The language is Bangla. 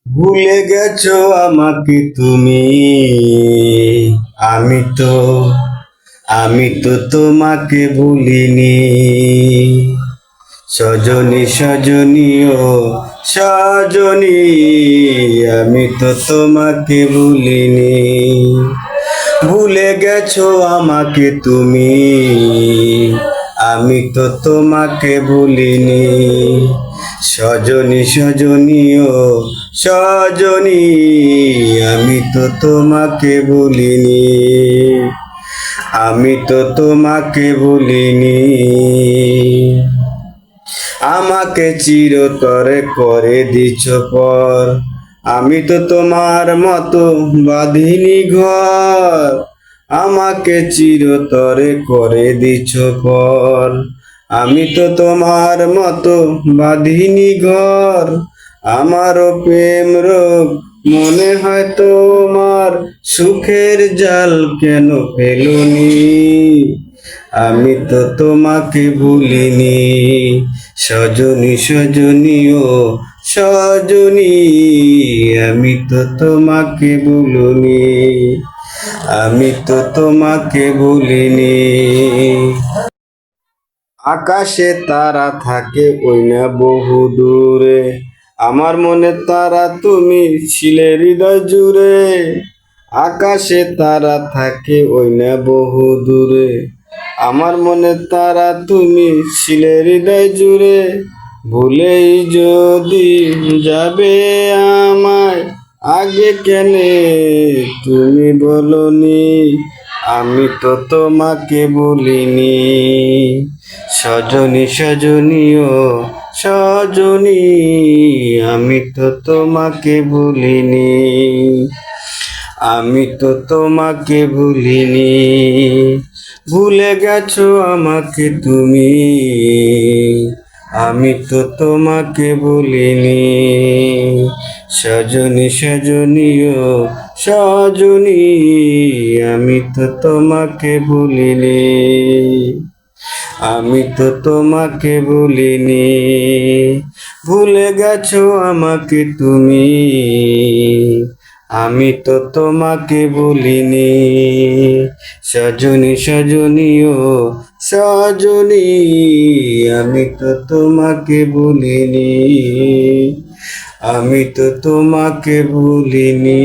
ভুলে গেছো আমাকে তুমি, আমি তো আমি তো তোমাকে ভুলিনি। সজনী সজনী ও সজনী, আমি তো তোমাকে ভুলিনি। ভুলে গেছো আমাকে তুমি, আমি তো তোমাকে ভুলিনি। সজনী সজনী ও সজনী, আমি তো তোমাকে ভুলিনি। আমি তো তোমাকে ভুলিনি। আমাকে চিরতরে করে দিছ পর, আমি তো তোমার মতো বাঁধিনি ঘর। আমাকে চিরতরে করে দিছ পর, আমি তো তোমার মতো বাঁধিনি ঘর। আমারও প্রেম রোগ মনে হয় তোমার, সুখের জাল কেন ফেলুনি। আমি তো তোমাকে ভুলিনি। সজনী সজনী ও সজনী, আমি তো তোমাকে ভুলিনি। আমি তো তোমাকে ভুলিনি। আকাশে তারা থাকে ওই না বহু দূরে, আমার মনে তারা তুমি ছিলে হৃদয় জুড়ে। আকাশে তারা থাকে ওই না বহু দূরে, আমার মনে তারা তুমি ছিলে হৃদয় জুড়ে। ভুলেই যদি যাবে আমায়, আগে কেনে তুমি বলনি। আমি তো তোমাকে বলিনি। সজনী সজনী ও সজনী, আমি তো তোমাকে ভুলিনি। আমি তো তোমাকে ভুলিনি। ভুলে গেছো আমাকে তুমি, আমি তো তোমাকে ভুলিনি। সজনী সজনী ও সজনী, আমি তো তোমাকে ভুলিনি। আমি তো তোমাকে ভুলিনি। ভুলে গেছো আমাকে তুমি, আমি তো তোমাকে ভুলিনি। সজনী সজনী ও সজনী, আমি তো তোমাকে ভুলিনি। আমি তো তোমাকে ভুলিনি।